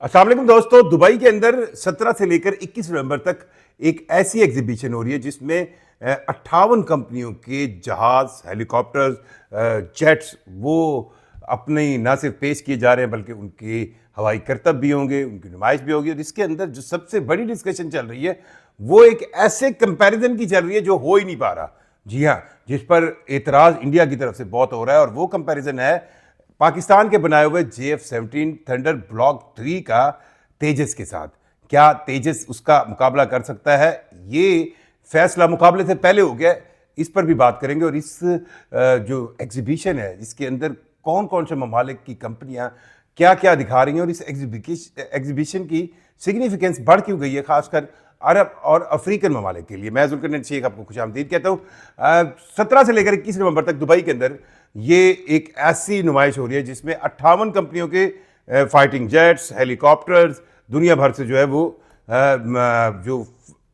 السلام علیکم دوستو، دبئی کے اندر 17 سے لے کر 21 نومبر تک ایک ایسی ایگزیبیشن ہو رہی ہے جس میں 58 کمپنیوں کے جہاز، ہیلی کاپٹرز، جیٹس وہ اپنی نہ صرف پیش کیے جا رہے ہیں بلکہ ان کے ہوائی کرتب بھی ہوں گے، ان کی نمائش بھی ہوگی. اور اس کے اندر جو سب سے بڑی ڈسکشن چل رہی ہے وہ ایک ایسے کمپیریزن کی چل رہی ہے جو ہو ہی نہیں پا رہا. جی ہاں، جس پر اعتراض انڈیا کی طرف سے بہت ہو رہا ہے، اور وہ کمپیریزن ہے پاکستان کے بنائے ہوئے JF-17 تھنڈر بلاک 3 کا تیجس کے ساتھ. کیا تیجس اس کا مقابلہ کر سکتا ہے؟ یہ فیصلہ مقابلے سے پہلے ہو گیا، اس پر بھی بات کریں گے. اور اس جو ایگزیبیشن ہے اس کے اندر کون کون سے ممالک کی کمپنیاں کیا کیا دکھا رہی ہیں، اور اس ایگزیبیشن کی سگنیفیکنس بڑھ کیوں گئی ہے خاص کر عرب اور افریقن ممالک کے لیے. میں ذوالقرنین شیخ آپ کو خوش آمدید کہتا ہوں. 17 سے لے کر 21 نومبر تک دبئی کے اندر یہ ایک ایسی نمائش ہو رہی ہے جس میں 58 کمپنیوں کے فائٹنگ جیٹس، ہیلی کاپٹرز دنیا بھر سے جو ہے وہ جو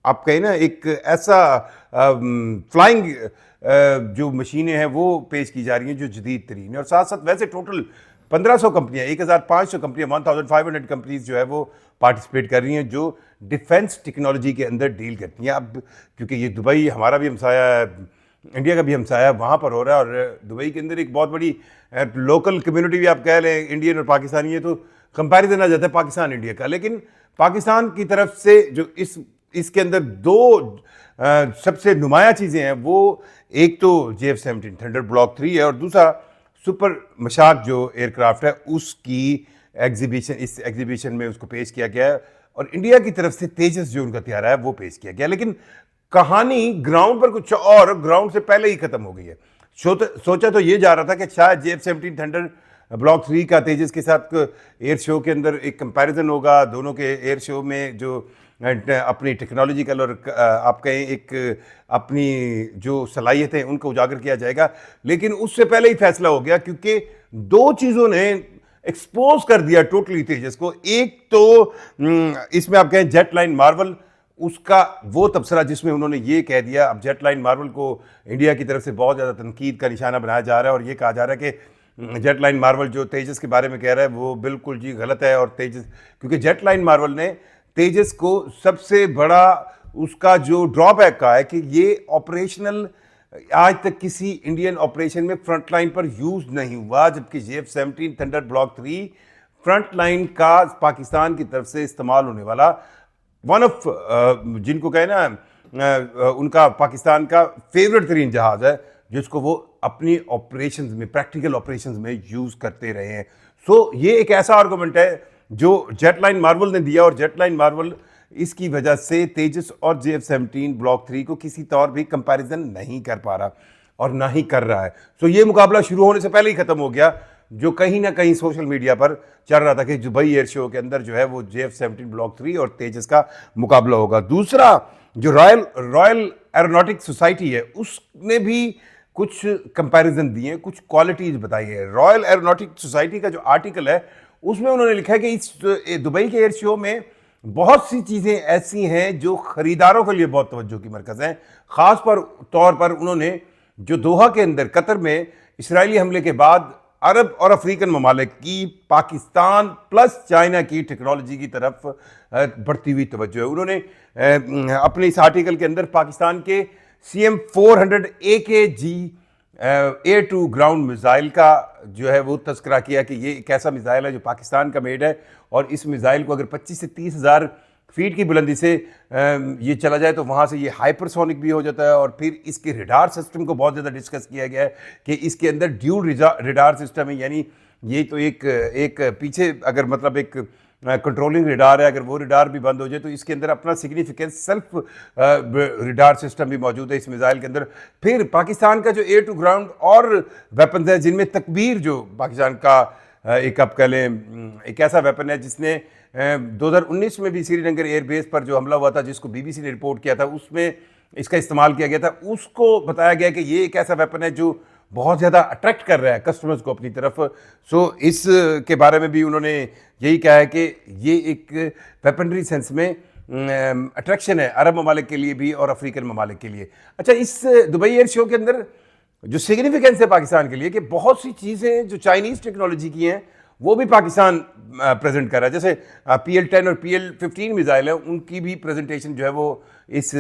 آپ کہیں نا ایک ایسا فلائنگ جو مشینیں ہیں وہ پیش کی جا رہی ہیں جو جدید ترین ہیں. اور ساتھ ساتھ ویسے ٹوٹل 1500 کمپنیاں، 1500 کمپنیاں، 1500 کمپنیز جو ہے وہ پارٹیسپیٹ کر رہی ہیں جو ڈیفنس ٹیکنالوجی کے اندر ڈیل کرتی ہیں. اب کیونکہ یہ دبئی ہمارا بھی ہمسایہ ہے، انڈیا کا بھی ہمسایہ ہے، وہاں پر ہو رہا ہے. اور دبئی کے اندر ایک بہت بڑی لوکل کمیونٹی بھی آپ کہہ لیں، انڈین اور پاکستانی ہے، تو کمپیریزن آ جاتا ہے پاکستان انڈیا کا. لیکن پاکستان کی طرف سے جو اس کے اندر دو سب سے نمایاں چیزیں ہیں، وہ ایک تو JF-17 تھنڈر بلاک 3 ہے، اور دوسرا سپر مشاق جو ایئر کرافٹ ہے اس کی اس ایگزیبیشن میں اس کو پیش کیا گیا ہے. اور انڈیا کی طرف سے تیجس جو ان کا طیارہ ہے وہ پیش کیا گیا. لیکن کہانی گراؤنڈ پر کچھ اور گراؤنڈ سے پہلے ہی ختم ہو گئی ہے. سوچا تو یہ جا رہا تھا کہ شاید JF-17 تھنڈر بلاک 3 کا تیجس کے ساتھ ایئر شو کے اندر ایک کمپیریزن ہوگا، دونوں کے ایئر شو میں جو اپنی ٹیکنالوجیکل اور آپ کہیں ایک اپنی جو صلاحیتیں ان کو اجاگر کیا جائے گا. لیکن اس سے پہلے ہی فیصلہ ہو گیا کیونکہ دو چیزوں نے ایکسپوز کر دیا ٹوٹلی تیجس کو. ایک تو اس میں آپ کہیں جیٹ لائن مارول، اس کا وہ تبصرہ جس میں انہوں نے یہ کہہ دیا. اب جیٹ لائن مارول کو انڈیا کی طرف سے بہت زیادہ تنقید کا نشانہ بنایا جا رہا ہے، اور یہ کہا جا رہا ہے کہ جیٹ لائن مارول جو تیجس کے بارے میں کہہ رہا ہے وہ بالکل جی غلط ہے. اور تیجس کیونکہ جیٹ لائن مارول نے تیجس کو سب سے بڑا اس کا جو ڈرا بیک کہا ہے کہ یہ آپریشنل آج تک کسی انڈین آپریشن میں فرنٹ لائن پر یوز نہیں ہوا، جبکہ JF-17 thunder block 3 front line کا پاکستان کی طرف سے استعمال ہونے والا ون آف جن کو کہے نا ان کا پاکستان کا فیورٹ ترین جہاز ہے، جس کو وہ اپنی آپریشنز میں، پریکٹیکل آپریشنز میں یوز کرتے رہے ہیں. سو یہ ایک ایسا آرگومنٹ ہے جو جیٹ لائن مارول نے دیا، اور جیٹ لائن مارول اس کی وجہ سے تیجس اور JF-17 بلاک 3 کو کسی طور بھی کمپیریزن نہیں کر پا رہا اور نہ ہی کر رہا ہے. سو یہ مقابلہ شروع ہونے سے پہلے ہی ختم ہو گیا، جو کہیں نہ کہیں سوشل میڈیا پر چل رہا تھا کہ دبئی ایئر شو کے اندر جو ہے وہ JF-17 بلاک 3 اور تیجس کا مقابلہ ہوگا. دوسرا جو رائل ایروناٹک سوسائٹی ہے اس نے بھی کچھ کمپیریزن دیے ہیں، کچھ کوالٹیز بتائی ہے. رائل ایروناٹک سوسائٹی کا جو آرٹیکل ہے اس میں انہوں نے لکھا ہے کہ اس دبئی کے ایئر شو میں بہت سی چیزیں ایسی ہیں جو خریداروں کے لیے بہت توجہ کی مرکز ہیں. خاص طور پر انہوں نے جو دوحہ کے اندر قطر میں اسرائیلی حملے کے بعد عرب اور افریقن ممالک کی پاکستان پلس چائنا کی ٹیکنالوجی کی طرف بڑھتی ہوئی توجہ ہے. انہوں نے اپنے اس آرٹیکل کے اندر پاکستان کے CM-400 AKG A2 ground missile کا جو ہے وہ تذکرہ کیا کہ یہ ایک ایسا میزائل ہے جو پاکستان کا میڈ ہے، اور اس میزائل کو اگر 25 سے 30 ہزار فیٹ کی بلندی سے یہ چلا جائے تو وہاں سے یہ ہائپر سونک بھی ہو جاتا ہے. اور پھر اس کے ریڈار سسٹم کو بہت زیادہ ڈسکس کیا گیا ہے کہ اس کے اندر ڈیول ریڈار سسٹم ہے، یعنی یہ تو ایک پیچھے اگر مطلب ایک کنٹرولنگ ریڈار ہے، اگر وہ ریڈار بھی بند ہو جائے تو اس کے اندر اپنا سگنیفیکنس سیلف ریڈار سسٹم بھی موجود ہے اس میزائل کے اندر. پھر پاکستان کا جو A2 گراؤنڈ اور ویپنز ہے جن میں تکبیر جو پاکستان کا ایک آپ کہہ لیں ایک ایسا ویپن ہے جس نے 2019 میں بھی سری نگر ایئر بیس پر جو حملہ ہوا تھا جس کو BBC نے رپورٹ کیا تھا اس میں اس کا استعمال کیا گیا تھا. اس کو بتایا گیا کہ یہ ایک ایسا ویپن ہے جو بہت زیادہ اٹریکٹ کر رہا ہے کسٹمرز کو اپنی طرف. سو اس کے بارے میں بھی انہوں نے یہی کہا ہے کہ یہ ایک ویپنری سینس میں اٹریکشن ہے عرب ممالک کے لیے بھی اور افریقن ممالک کے لیے. اچھا، اس دبئی ایئر شو کے اندر جو سگنیفیکنس ہے پاکستان کے لیے کہ بہت سی چیزیں جو چائنیز ٹیکنالوجی کی ہیں وہ بھی پاکستان پریزنٹ کر رہا ہے. جیسے PL-10 اور PL-15 میزائل ہیں, ان کی بھی پریزنٹیشن جو ہے وہ اس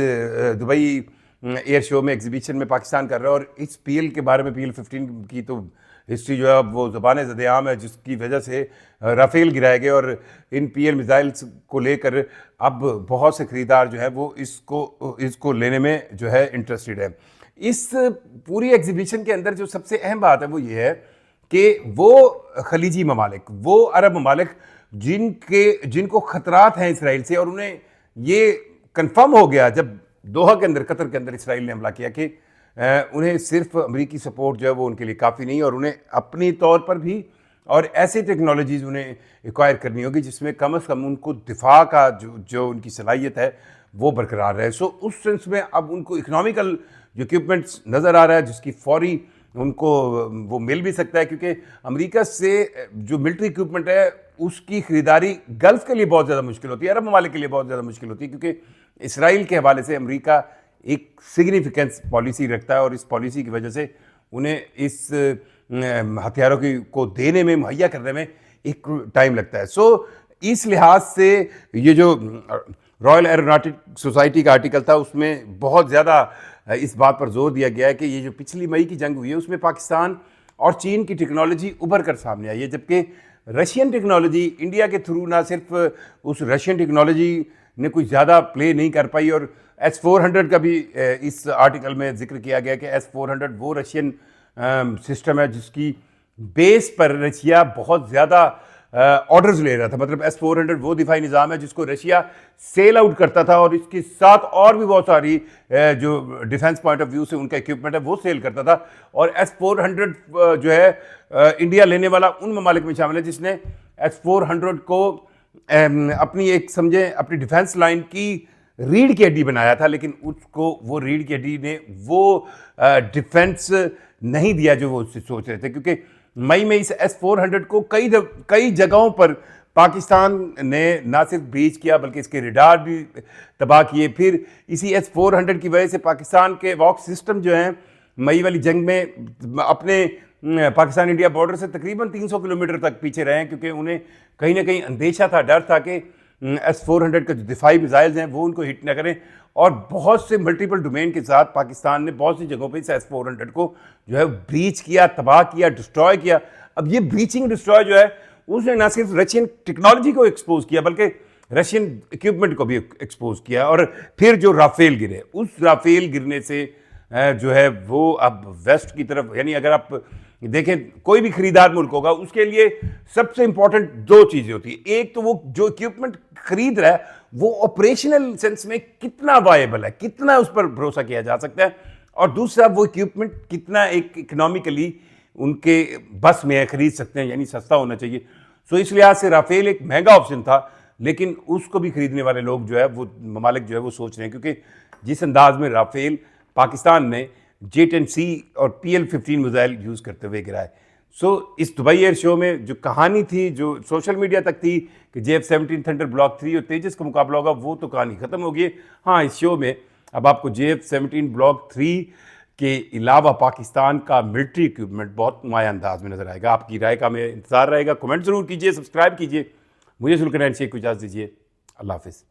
دبئی ایئر شو میں ایگزیبیشن میں پاکستان کر رہا ہے. اور اس PL کے بارے میں PL-15 کی تو ہسٹری جو ہے وہ زبان زد عام ہے, جس کی وجہ سے رافیل گرائے گئے, اور ان PL میزائلس کو لے کر اب بہت سے خریدار جو ہے وہ اس کو لینے میں جو ہے انٹرسٹڈ ہے. اس پوری ایگزیبیشن کے اندر جو سب سے اہم بات ہے وہ یہ ہے کہ وہ خلیجی ممالک, وہ عرب ممالک جن کو خطرات ہیں اسرائیل سے, اور انہیں یہ کنفرم ہو گیا جب دوحہ کے اندر, قطر کے اندر اسرائیل نے حملہ کیا کہ انہیں صرف امریکی سپورٹ جو ہے وہ ان کے لیے کافی نہیں, اور انہیں اپنی طور پر بھی اور ایسی ٹیکنالوجیز انہیں ایکوائر کرنی ہوگی جس میں کم از کم ان کو دفاع کا جو ان کی صلاحیت ہے وہ برقرار رہے. سو اس سینس میں اب ان کو اکنامیکل جو اکوپمنٹس نظر آ رہا ہے جس کی فوری ان کو وہ مل بھی سکتا ہے, کیونکہ امریکہ سے جو ملٹری اکوپمنٹ ہے اس کی خریداری گلف کے لیے بہت زیادہ مشکل ہوتی ہے, عرب ممالک کے لیے بہت زیادہ مشکل ہوتی ہے, کیونکہ اسرائیل کے حوالے سے امریکہ ایک سگنیفیکنس پالیسی رکھتا ہے, اور اس پالیسی کی وجہ سے انہیں اس ہتھیاروں کو دینے میں, مہیا کرنے میں ایک ٹائم لگتا ہے. سو اس لحاظ سے یہ جو رائل ایروناٹک سوسائٹی کا آرٹیکل تھا اس میں بہت زیادہ اس بات پر زور دیا گیا ہے کہ یہ جو پچھلی مئی کی جنگ ہوئی ہے اس میں پاکستان اور چین کی ٹیکنالوجی ابھر کر سامنے آئی ہے, جبکہ رشین ٹیکنالوجی انڈیا کے تھرو نہ صرف اس رشین ٹیکنالوجی نے کوئی زیادہ پلے نہیں کر پائی, اور S-400 کا بھی اس آرٹیکل میں ذکر کیا گیا کہ S-400 وہ رشین سسٹم ہے جس کی بیس پر رشیا بہت زیادہ آرڈرز لے رہا تھا. مطلب S-400 وہ دفاعی نظام ہے جس کو رشیا سیل آؤٹ کرتا تھا, اور اس کے ساتھ اور بھی بہت ساری جو ڈیفنس پوائنٹ آف ویو سے ان کا اکوپمنٹ ہے وہ سیل کرتا تھا. اور S-400 جو ہے انڈیا لینے والا ان ممالک میں شامل ہے جس نے S-400 کو اپنی ایک سمجھیں اپنی ڈیفنس لائن کی ریڑھ کی ہڈی بنایا تھا, لیکن اس کو وہ ریڑھ کی ہڈی نے وہ ڈیفنس نہیں دیا جو وہ اس سے سوچ رہے تھے, کیونکہ مئی میں اس S-400 کو کئی جگہوں پر پاکستان نے نہ صرف بریچ کیا بلکہ اس کے ریڈار بھی تباہ کیے. پھر اسی S-400 کی وجہ سے پاکستان کے واک سسٹم جو ہیں مئی والی جنگ میں اپنے پاکستان انڈیا بارڈر سے تقریباً 300 کلومیٹر تک پیچھے رہے ہیں, کیونکہ انہیں کہیں نہ کہیں اندیشہ تھا, ڈر تھا کہ S-400 کا جو دفاعی میزائلز ہیں وہ ان کو ہٹ نہ کریں. اور بہت سے ملٹیپل ڈومین کے ساتھ پاکستان نے بہت سی جگہوں پہ اس S-400 کو جو ہے بریچ کیا, تباہ کیا, ڈسٹروائے کیا. اب یہ بریچنگ ڈسٹروائے جو ہے اس نے نہ صرف رشین ٹیکنالوجی کو ایکسپوز کیا بلکہ رشین اکوپمنٹ کو بھی ایکسپوز کیا. اور پھر جو رافیل گرے, اس رافیل گرنے سے جو ہے وہ اب ویسٹ کی طرف, یعنی اگر آپ دیکھیں کوئی بھی خریدار ملک ہوگا اس کے لیے سب سے امپورٹنٹ دو چیزیں ہوتی ہیں. ایک تو وہ جو اکوپمنٹ خرید رہا ہے وہ آپریشنل سینس میں کتنا وائبل ہے, کتنا اس پر بھروسہ کیا جا سکتا ہے, اور دوسرا وہ اکوپمنٹ کتنا ایک اکنامیکلی ان کے بس میں خرید سکتے ہیں, یعنی سستا ہونا چاہیے. سو اس لحاظ سے رافیل ایک مہنگا آپشن تھا, لیکن اس کو بھی خریدنے والے لوگ جو ہے وہ ممالک جو ہے وہ سوچ رہے ہیں, کیونکہ جس انداز میں رافیل پاکستان نے J-10C اور PL-15 میزائل یوز کرتے ہوئے گرائے. سو اس دبئی ایئر شو میں جو کہانی تھی جو سوشل میڈیا تک تھی کہ JF-17 تھنڈر بلاک 3 اور تیجس کا مقابلہ ہوگا, وہ تو کہانی ختم ہو گئی. ہاں اس شو میں اب آپ کو JF-17 بلاک 3 کے علاوہ پاکستان کا ملٹری اکوپمنٹ بہت نمایاں انداز میں نظر آئے گا. آپ کی رائے کا میں انتظار رہے گا, کمنٹ ضرور کیجیے, سبسکرائب کیجیے. مجھے ذوالقرنین شیخ کو اجازت دیجیے, اللہ حافظ.